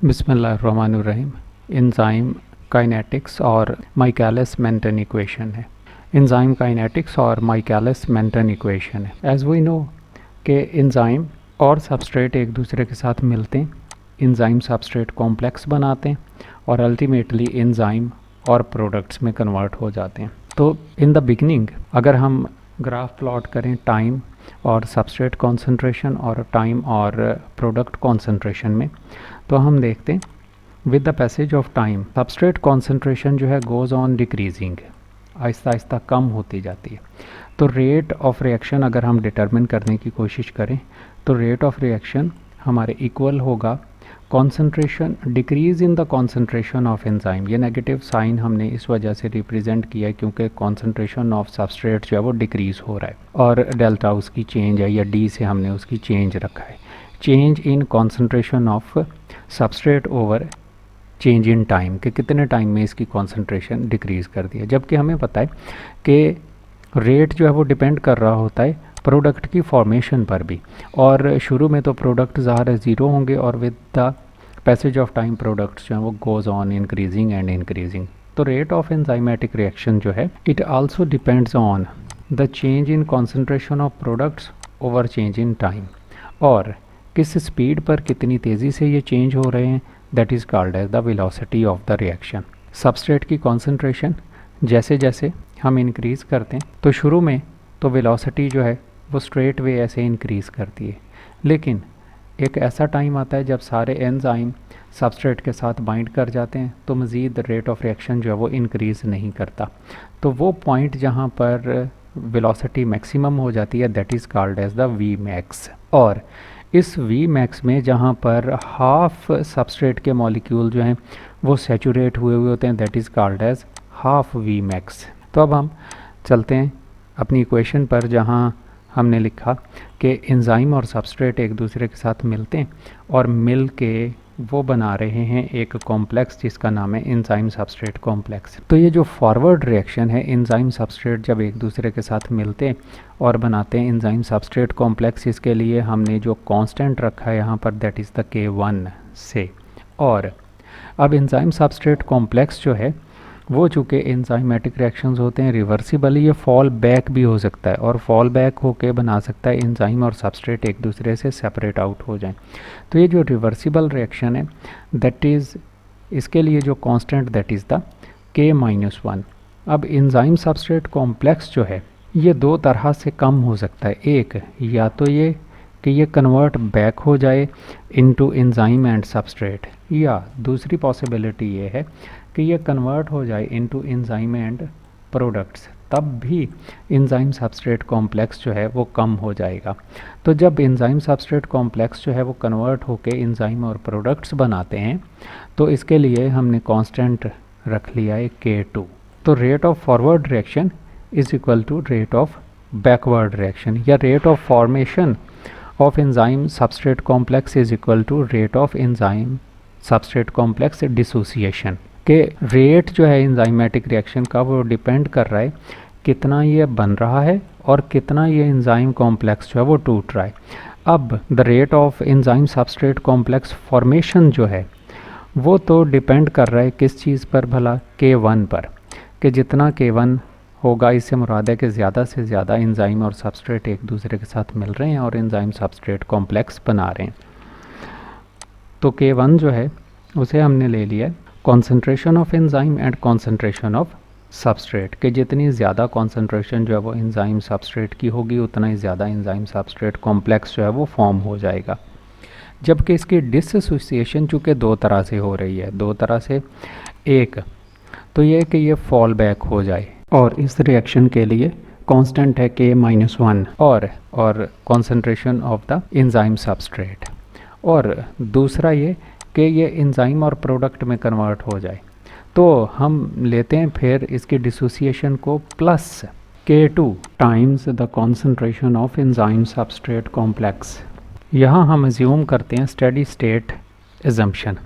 बिस्मिल्लाहिर्रहमानिर्रहीम। Enzyme kinetics और Michaelis Menten equation है। एंजाइम काइनेटिक्स और माइकलिस मेंटन इक्वेशन है। एज वी नो कि एंजाइम और सबस्ट्रेट एक दूसरे के साथ मिलते हैं, एंजाइम सबस्ट्रेट कॉम्प्लेक्स बनाते हैं और अल्टीमेटली एंजाइम और प्रोडक्ट्स में कन्वर्ट हो जाते हैं। तो इन द बिगनिंग अगर हम ग्राफ प्लॉट करें टाइम और सबस्ट्रेट कॉन्सेंट्रेशन और टाइम और प्रोडक्ट कॉन्सेंट्रेशन में, तो हम देखते हैं with the passage of time substrate concentration जो है goes on decreasing, Aahista Aahista कम होती जाती है। तो रेट ऑफ रिएक्शन अगर हम डिटरमिन करने की कोशिश करें तो रेट ऑफ रिएक्शन हमारे इक्वल होगा concentration decrease in the concentration of enzyme. ये नेगेटिव साइन हमने इस वजह से रिप्रेजेंट किया है क्योंकि कॉन्सेंट्रेशन ऑफ सबस्ट्रेट जो है वो डिक्रीज़ हो रहा है और डेल्टा उसकी चेंज है या डी से हमने उसकी चेंज रखा है। Change in concentration of substrate over change in time कि कितने टाइम में इसकी कॉन्सेंट्रेशन डिक्रीज़ कर दिया, जबकि हमें पता है कि रेट जो है वो डिपेंड कर रहा होता है प्रोडक्ट की फॉर्मेशन पर भी, और शुरू में तो प्रोडक्ट ज़ाहिर ज़ीरो होंगे और with the passage of time products जो हैं वो goes on increasing and increasing. तो रेट ऑफ एंजाइमेटिक रिएक्शन जो है it also depends on the change in concentration of products over change in time, और किस स्पीड पर कितनी तेज़ी से ये चेंज हो रहे हैं, that is called as the velocity of the reaction. Substrate की कॉन्सेंट्रेशन जैसे जैसे हम इंक्रीज़ करते हैं तो शुरू में तो वेलोसिटी जो है वो स्ट्रेट वे ऐसे इंक्रीज़ करती है, लेकिन एक ऐसा टाइम आता है जब सारे एंजाइम सबस्ट्रेट के साथ बाइंड कर जाते हैं तो मज़ीद रेट ऑफ रिएक्शन जो है वो इंक्रीज़ नहीं करता। तो वो पॉइंट जहाँ पर वेलोसिटी मैक्सिमम हो जाती है that is called as the V max, और इस वी मैक्स में जहाँ पर हाफ सबस्ट्रेट के मॉलिक्यूल जो हैं वो सैचुरेट हुए होते हैं that is called as half V max. तो अब हम चलते हैं अपनी इक्वेशन पर जहाँ हमने लिखा कि एंजाइम और सबस्ट्रेट एक दूसरे के साथ मिलते हैं और मिल के वो बना रहे हैं एक कॉम्प्लेक्स जिसका नाम है एंजाइम सबस्ट्रेट कॉम्प्लेक्स। तो ये जो फॉरवर्ड रिएक्शन है एंजाइम सबस्ट्रेट जब एक दूसरे के साथ मिलते हैं और बनाते हैं एंजाइम सबस्ट्रेट कॉम्प्लेक्स, इसके लिए हमने जो कांस्टेंट रखा है यहाँ पर दैट इज़ द K1 से। और अब एंजाइम सबस्ट्रेट कॉम्प्लेक्स जो है वो चूँकि एंजाइमेटिक रिएक्शंस होते हैं रिवर्सिबल, ये फॉल बैक भी हो सकता है और फॉल बैक होके बना सकता है एंजाइम और सबस्ट्रेट एक दूसरे से सेपरेट आउट हो जाएं। तो ये जो रिवर्सिबल रिएक्शन है दैट इज़ इसके लिए जो constant that is the K-1। अब एंजाइम सबस्ट्रेट कॉम्प्लेक्स जो है ये दो तरह से कम हो सकता है, एक या तो ये कि ये कन्वर्ट बैक हो जाए इनटू एंजाइम एंड सबस्ट्रेट, या दूसरी पॉसिबिलिटी ये है कि ये कन्वर्ट हो जाए इनटू एंजाइम एंड प्रोडक्ट्स, तब भी एंजाइम सबस्ट्रेट कॉम्प्लेक्स जो है वो कम हो जाएगा। तो जब एंजाइम सबस्ट्रेट कॉम्प्लेक्स जो है वो कन्वर्ट होके एंजाइम और प्रोडक्ट्स बनाते हैं तो इसके लिए हमने कांस्टेंट रख लिया है K2। तो rate of forward reaction is equal to rate of backward reaction, या rate of formation of enzyme substrate complex is equal to rate of enzyme substrate complex dissociation. के रेट जो है एंजाइमेटिक रिएक्शन का वो depend कर रहा है कितना ये बन रहा है और कितना ये एंजाइम कॉम्प्लेक्स जो है वो टूट रहा है। अब the rate of enzyme substrate complex formation जो है वो तो डिपेंड कर रहा है किस चीज़ पर भला, K1 पर, कि जितना K1 होगा इससे मुराद है कि ज़्यादा से ज़्यादा एंजाइम और सबस्ट्रेट एक दूसरे के साथ मिल रहे हैं और एंजाइम सबस्ट्रेट कॉम्प्लेक्स बना रहे हैं। तो K1 जो है उसे हमने ले लिया है concentration of enzyme and concentration of substrate, कि जितनी ज़्यादा कॉन्सेंट्रेशन जो है वो एंजाइम सबस्ट्रेट की होगी उतना ही ज़्यादा एंजाइम सबस्ट्रेट कॉम्प्लेक्स जो है वो फॉर्म हो जाएगा। जबकि इसकी डिसोसिएशन चूँकि दो तरह से हो रही है, दो तरह से, एक तो ये कि ये फॉल बैक हो जाए और इस रिएक्शन के लिए कांस्टेंट है K-1 और concentration of the enzyme substrate, और दूसरा ये कि ये एंजाइम और प्रोडक्ट में कन्वर्ट हो जाए। तो हम लेते हैं फिर इसकी डिसोसिएशन को plus K2 times the concentration of enzyme substrate complex. यहाँ हम अज्यूम करते हैं स्टेडी स्टेट एजम्पशन।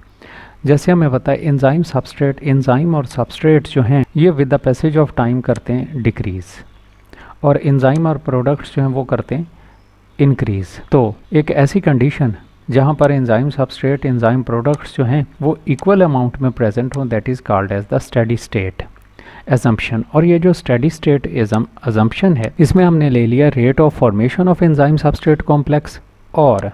जैसे हमें पता है एंजाइम सबस्ट्रेट, एंजाइम और सबस्ट्रेट जो हैं ये with the passage of time करते हैं डिक्रीज़, और एंजाइम और प्रोडक्ट्स जो हैं वो करते हैं इंक्रीज़। तो एक ऐसी कंडीशन जहाँ पर एंजाइम सबस्ट्रेट एंजाइम प्रोडक्ट्स जो हैं वो इक्वल अमाउंट में प्रेजेंट हों, that is called as the steady state assumption. और ये जो स्टेडी स्टेट एजम्पशन है, इसमें हमने ले लिया rate of formation of enzyme substrate complex और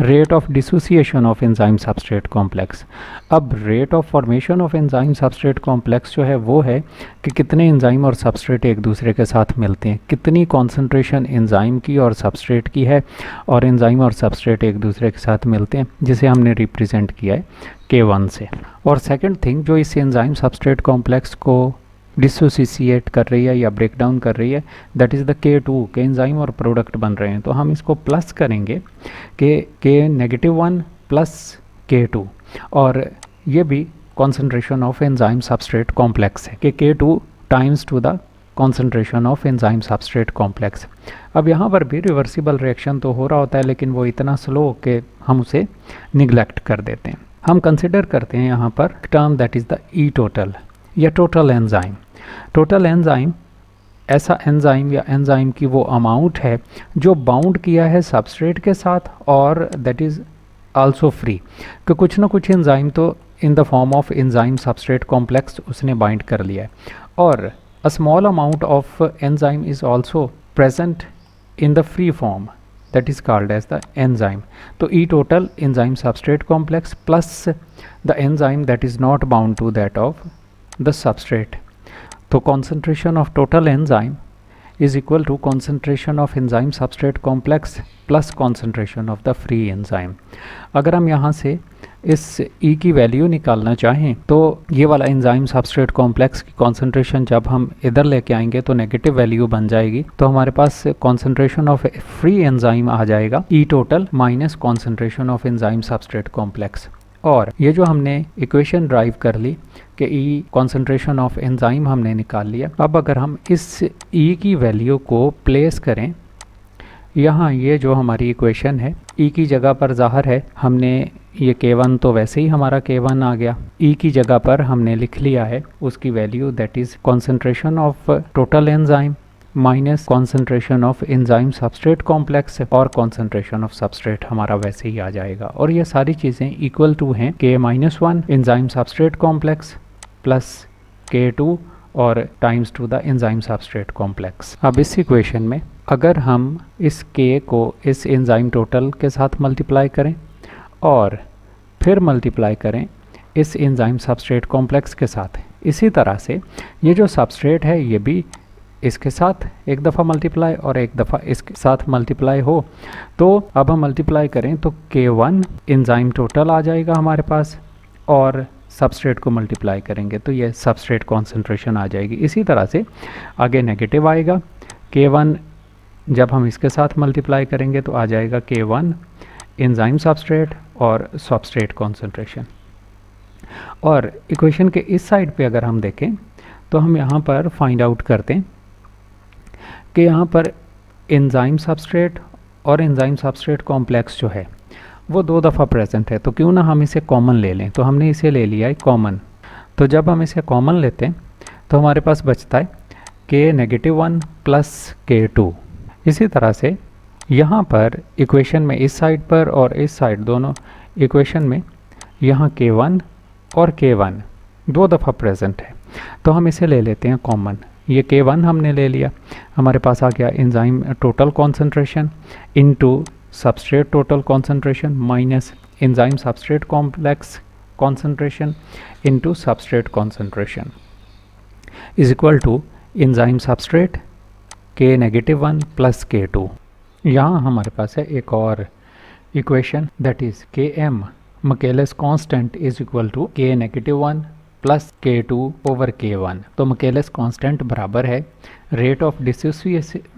rate of dissociation of enzyme substrate complex. अब rate of formation of enzyme substrate complex जो है वो है कि कितने एंजाइम और सबस्ट्रेट एक दूसरे के साथ मिलते हैं, कितनी कॉन्सेंट्रेशन एंजाइम की और सबस्ट्रेट की है और एंजाइम और सबस्ट्रेट एक दूसरे के साथ मिलते हैं, जिसे हमने रिप्रेजेंट किया है K1 से। और सेकंड थिंग जो इस एंजाइम सबस्ट्रेट कॉम्प्लेक्स को डिसोसिएट कर रही है या ब्रेक डाउन कर रही है, दैट इज़ द K2 के एंजाइम और प्रोडक्ट बन रहे हैं, तो हम इसको प्लस करेंगे K-1 प्लस K2, और ये भी concentration of enzyme substrate complex है कि K2 times to the concentration of enzyme substrate complex. अब यहाँ पर भी रिवर्सिबल रिएक्शन तो हो रहा होता है, लेकिन वो इतना स्लो कि हम उसे निगलेक्ट कर देते हैं। हम कंसिडर करते हैं यहाँ पर term that is the E total या टोटल एंजाइम। टोटल एंजाइम ऐसा एंजाइम या एंजाइम की वो अमाउंट है जो बाउंड किया है सबस्ट्रेट के साथ और दैट इज़ आल्सो फ्री, कि कुछ ना कुछ एंजाइम तो in the form of enzyme substrate complex उसने बाइंड कर लिया है, और a small amount of enzyme is also present in the free form, that is called as the enzyme. तो E total enzyme substrate complex plus the enzyme that is not bound to that of the substrate. तो concentration of total enzyme is equal to concentration of enzyme substrate complex plus concentration of the free enzyme. अगर हम यहाँ से इस E की value निकालना चाहें तो ये वाला एंजाइम सबस्ट्रेट कॉम्प्लेक्स की कॉन्सेंट्रेशन जब हम इधर लेके आएंगे तो नेगेटिव वैल्यू बन जाएगी, तो हमारे पास कॉन्सेंट्रेशन ऑफ फ्री एंजाइम आ जाएगा E total minus concentration of enzyme substrate complex. और ये जो हमने इक्वेशन ड्राइव कर ली कि E कॉन्सेंट्रेशन ऑफ एंजाइम हमने निकाल लिया। अब अगर हम इस E की वैल्यू को प्लेस करें यहाँ, ये जो हमारी इक्वेशन है E की जगह पर ज़ाहिर है हमने ये K1 तो वैसे ही हमारा K1 आ गया, E की जगह पर हमने लिख लिया है उसकी value that is concentration of total enzyme minus concentration of enzyme substrate complex, और कॉन्सेंट्रेशन ऑफ सबस्ट्रेट हमारा वैसे ही आ जाएगा। और ये सारी चीज़ें इक्वल टू हैं K-1 enzyme substrate complex plus K2 और times to the enzyme substrate complex. अब इस इक्वेशन में अगर हम इस K को इस एंजाइम टोटल के साथ मल्टीप्लाई करें और फिर मल्टीप्लाई करें इस एंजाइम सबस्ट्रेट कॉम्प्लेक्स के साथ, इसी तरह से ये जो सबस्ट्रेट है ये भी इसके साथ एक दफ़ा मल्टीप्लाई और एक दफ़ा इसके साथ मल्टीप्लाई हो, तो अब हम मल्टीप्लाई करें तो K1 एंजाइम टोटल आ जाएगा हमारे पास, और सबस्ट्रेट को मल्टीप्लाई करेंगे तो ये सबस्ट्रेट कॉन्सेंट्रेशन आ जाएगी। इसी तरह से आगे नेगेटिव आएगा, K1 जब हम इसके साथ मल्टीप्लाई करेंगे तो आ जाएगा K1 एंजाइम सबस्ट्रेट और सबस्ट्रेट कॉन्सेंट्रेशन। और इक्वेशन के इस साइड पे अगर हम देखें तो हम यहाँ पर फाइंड आउट करते हैं कि यहाँ पर एंजाइम सबस्ट्रेट और एंजाइम सबस्ट्रेट कॉम्प्लेक्स जो है वो दो दफ़ा प्रेजेंट है, तो क्यों ना हम इसे कॉमन ले लें। तो हमने इसे ले लिया है कॉमन, तो जब हम इसे कॉमन लेते हैं तो हमारे पास बचता है K-1 प्लस K2। इसी तरह से यहाँ पर इक्वेशन में इस साइड पर और इस साइड दोनों इक्वेशन में यहाँ K1 और K1 दो दफ़ा प्रेजेंट है, तो हम इसे ले लेते हैं कॉमन। ये K1 हमने ले लिया, हमारे पास आ गया enzyme total concentration into substrate total concentration minus enzyme substrate complex concentration into substrate concentration is equal to enzyme substrate K-1 plus K2। यहाँ हमारे पास है एक और equation that is Km Michaelis constant is equal to K-1 plus K2 over K1। तो Michaelis constant बराबर है rate of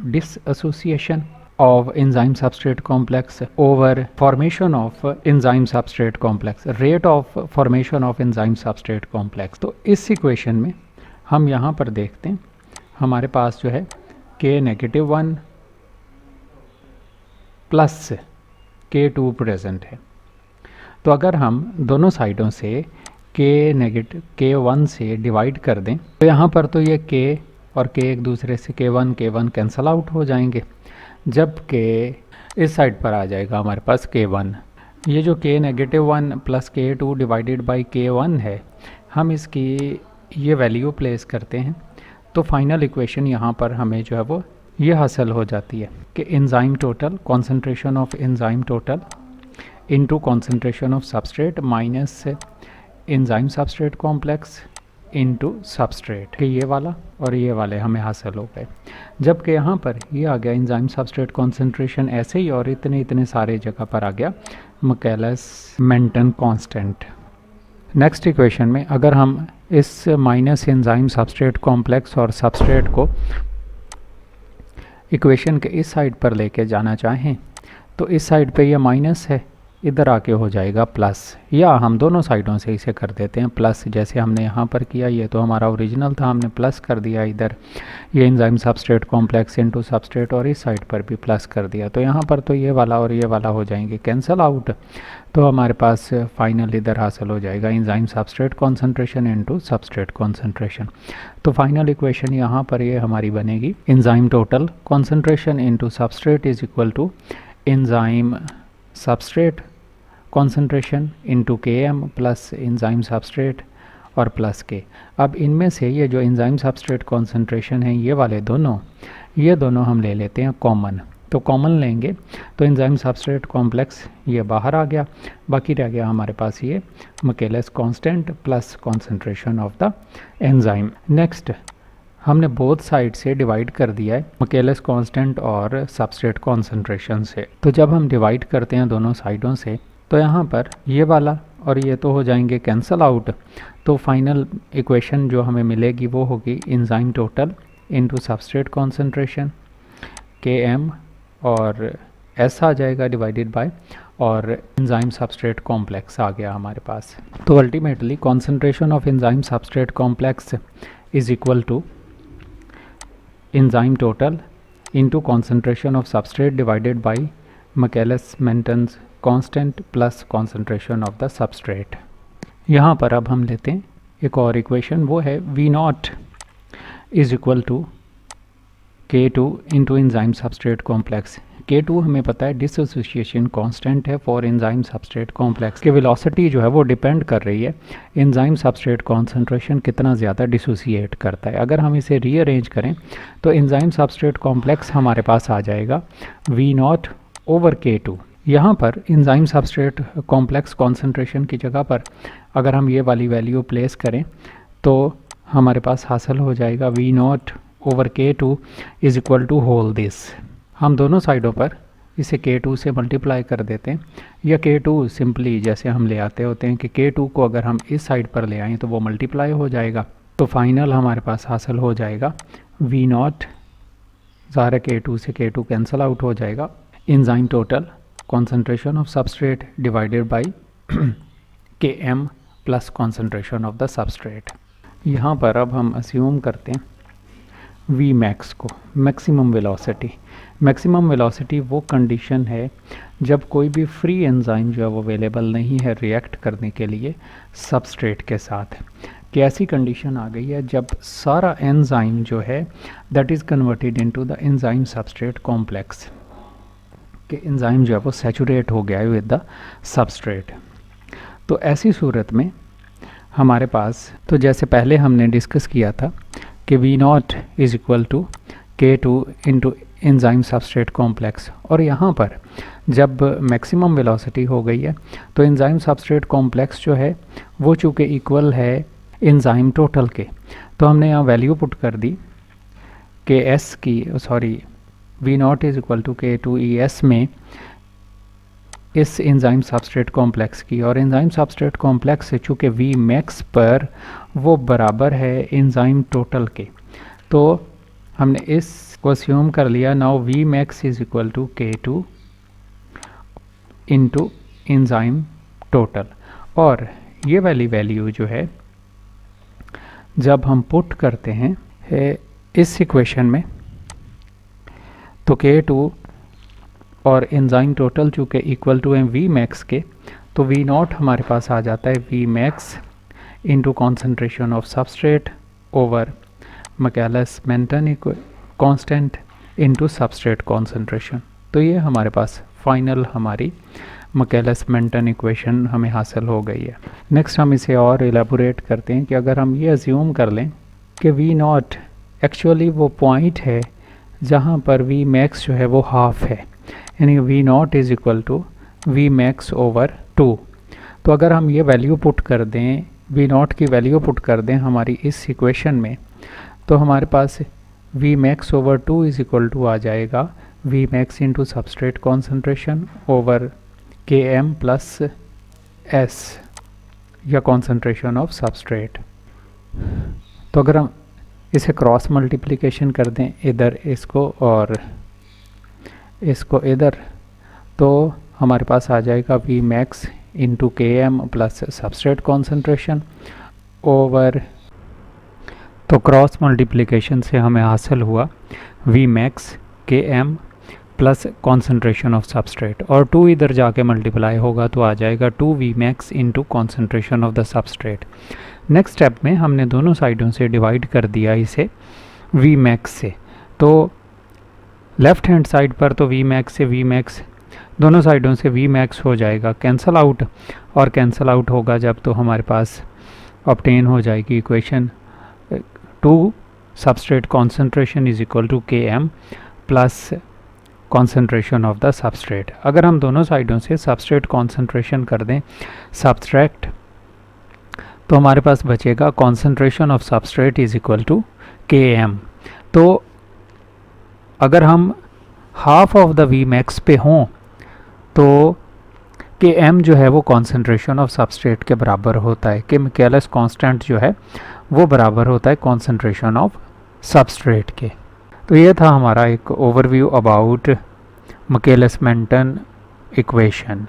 dissociation of enzyme substrate complex over formation of enzyme substrate complex, rate of formation of enzyme substrate complex। तो इस equation में हम यहाँ पर देखते हैं हमारे पास जो है K-1 प्लस K2 प्रेजेंट है, तो अगर हम दोनों साइडों से K-1 से डिवाइड कर दें तो यहाँ पर तो ये K और K एक दूसरे से K1 कैंसल आउट हो जाएंगे, जबकि इस साइड पर आ जाएगा हमारे पास K1 ये जो k-1 plus k2 divided by k1 है, हम इसकी ये वैल्यू प्लेस करते हैं तो फाइनल इक्वेशन यहाँ पर हमें जो है वो ये हासिल हो जाती है कि enzyme total, concentration of enzyme total into concentration of substrate minus enzyme substrate complex into substrate के ये वाला और ये वाले हमें हासिल हो गए। जबकि यहाँ पर ये आ गया एंजाइम सबस्ट्रेट कॉन्सेंट्रेशन ऐसे ही और इतने सारे जगह पर आ गया Michaelis Menten constant. Next equation में अगर हम इस माइनस एंजाइम सबस्ट्रेट कॉम्प्लेक्स और सबस्ट्रेट को इक्वेशन के इस साइड पर लेके जाना चाहें तो इस साइड पे ये माइनस है, इधर आके हो जाएगा प्लस, या हम दोनों साइडों से इसे कर देते हैं प्लस, जैसे हमने यहाँ पर किया। ये तो हमारा ओरिजिनल था, हमने प्लस कर दिया इधर ये enzyme substrate complex into substrate, और इस साइड पर भी प्लस कर दिया। तो यहाँ पर तो ये वाला और ये वाला हो जाएंगे कैंसिल आउट, तो हमारे पास फाइनल इधर हासिल हो जाएगा enzyme substrate concentration into substrate concentration. तो फाइनल इक्वेशन यहाँ पर ये हमारी बनेगी enzyme total concentration into substrate is equal to enzyme substrate concentration into Km plus enzyme substrate और प्लस K। अब इनमें से ये जो एंजाइम सबस्ट्रेट कॉन्सेंट्रेशन है ये वाले ये दोनों हम ले लेते हैं कॉमन, तो कॉमन लेंगे तो एंजाइम सबस्ट्रेट कॉम्प्लेक्स ये बाहर आ गया, बाकी रह गया हमारे पास ये Michaelis constant plus concentration of the enzyme. Next हमने बोथ साइड से डिवाइड कर दिया है मिकेलिस कांस्टेंट और सबस्ट्रेट कॉन्सेंट्रेशन से। तो जब हम डिवाइड करते हैं दोनों साइडों से तो यहाँ पर ये वाला और ये तो हो जाएंगे कैंसल आउट, तो फाइनल इक्वेशन जो हमें मिलेगी वो होगी enzyme total into substrate concentration Km और S आ जाएगा डिवाइडेड बाय और एंजाइम सबस्ट्रेट कॉम्प्लेक्स आ गया हमारे पास। तो ultimately concentration of enzyme substrate complex is equal to enzyme total into concentration of substrate divided by Michaelis Menten constant plus concentration of the substrate. यहाँ पर अब हम लेते हैं एक और इक्वेशन, वो है V0 is equal to K2 into enzyme substrate complex. K2 हमें पता है डिसोसिएशन कांस्टेंट है फॉर एंजाइम सबस्ट्रेट कॉम्प्लेक्स की वेलोसिटी जो है वो डिपेंड कर रही है एंजाइम सबस्ट्रेट कॉन्सेंट्रेशन कितना ज़्यादा डिसोसिएट करता है। अगर हम इसे रीअरेंज करें तो एंजाइम सबस्ट्रेट कॉम्प्लेक्स हमारे पास आ जाएगा V0 ओवर K2। यहाँ पर एंजाइम सबस्ट्रेट कॉम्प्लेक्स कॉन्सेंट्रेशन की जगह पर अगर हम ये वाली वैल्यू प्लेस करें तो हमारे पास हासिल हो जाएगा V0 over K2 is equal to whole this. हम दोनों साइडों पर इसे K2 से मल्टीप्लाई कर देते हैं, या K2 सिंपली जैसे हम ले आते होते हैं कि K2 को अगर हम इस साइड पर ले आएँ तो वो मल्टीप्लाई हो जाएगा। तो फाइनल हमारे पास हासिल हो जाएगा V0, ज़ाहिर K2 से K2 कैंसिल आउट हो जाएगा, enzyme total concentration of substrate divided by Km plus concentration of the substrate। यहाँ पर अब हम assume करते हैं Vmax को, मैक्सिमम वेलोसिटी। मैक्सिमम वेलोसिटी वो कंडीशन है जब कोई भी फ्री एंजाइम जो है वो अवेलेबल नहीं है रिएक्ट करने के लिए सबस्ट्रेट के साथ। कि ऐसी कंडीशन आ गई है जब सारा एंजाइम जो है that is converted into the enzyme substrate complex, कि एंजाइम जो है वो सैचुरेट हो गया है विद द सबस्ट्रेट। तो ऐसी सूरत में हमारे पास, तो जैसे पहले हमने डिस्कस किया था कि V0 is equal to K2 into enzyme substrate complex, और यहाँ पर जब मैक्सिमम वेलोसिटी हो गई है तो एंजाइम सबस्ट्रेट कॉम्प्लेक्स जो है वो चूँकि इक्वल है एंजाइम टोटल के, तो हमने यहाँ वैल्यू पुट कर दी कि S की V0 is equal to K2ES में इस एंजाइम सबस्ट्रेट कॉम्प्लेक्स की, और एंजाइम सबस्ट्रेट कॉम्प्लेक्स से चूँकि Vmax पर वो बराबर है एंजाइम टोटल के, तो हमने इसको अस्यूम कर लिया। Now Vmax is equal to K2 into enzyme total, और ये वाली वैल्यू जो है जब हम पुट करते हैं इस इक्वेशन में तो K2 और एंजाइम टोटल चूँकि इक्वल टू है Vmax के, तो V0 हमारे पास आ जाता है Vmax into concentration of substrate over Michaelis Menten constant into substrate concentration. तो ये हमारे पास फाइनल हमारी मिकेलिस मेंटन इक्वेशन हमें हासिल हो गई है। नेक्स्ट हम इसे और एलेबोरेट करते हैं कि अगर हम ये अज्यूम कर लें कि वी नॉट एक्चुअली वो पॉइंट है जहाँ पर वी मैक्स जो है वो हाफ है, यानी V naught is equal to V max over 2। तो अगर हम ये वैल्यू पुट कर दें, वी नॉट की वैल्यू पुट कर दें हमारी इस इक्वेशन में, तो हमारे पास V max over 2 is equal to आ जाएगा V max into substrate concentration over K M plus S या कॉन्सेंट्रेशन ऑफ सबस्ट्रेट। तो अगर हम इसे क्रॉस मल्टीप्लिकेशन कर दें इधर इसको और इसको इधर, तो हमारे पास आ जाएगा V max into K M plus substrate concentration over, तो क्रॉस मल्टीप्लिकेशन से हमें हासिल हुआ V max K M plus concentration of substrate, और 2 इधर जाके मल्टीप्लाई होगा तो आ जाएगा 2 V max into concentration of the substrate. Next step में हमने दोनों साइडों से डिवाइड कर दिया इसे वी मैक्स से, तो लेफ़्ट हैंड साइड पर तो वी मैक्स से वी मैक्स दोनों साइडों से वी मैक्स हो जाएगा कैंसल आउट, और कैंसल आउट होगा जब तो हमारे पास ऑब्टेन हो जाएगी equation 2 substrate concentration is equal to K M plus concentration of the substrate. अगर हम दोनों साइडों से सबस्ट्रेट कॉन्सेंट्रेशन कर दें सबस्ट्रैक्ट, तो हमारे पास बचेगा concentration of substrate is equal to K M. तो अगर हम half of the V max पे हों तो के एम जो है वो कॉन्सेंट्रेशन ऑफ सबस्ट्रेट के बराबर होता है, कि मिकेलिस कांस्टेंट जो है वो बराबर होता है कॉन्सेंट्रेशन ऑफ सबस्ट्रेट के। तो ये था हमारा एक overview about Michaelis Menten equation.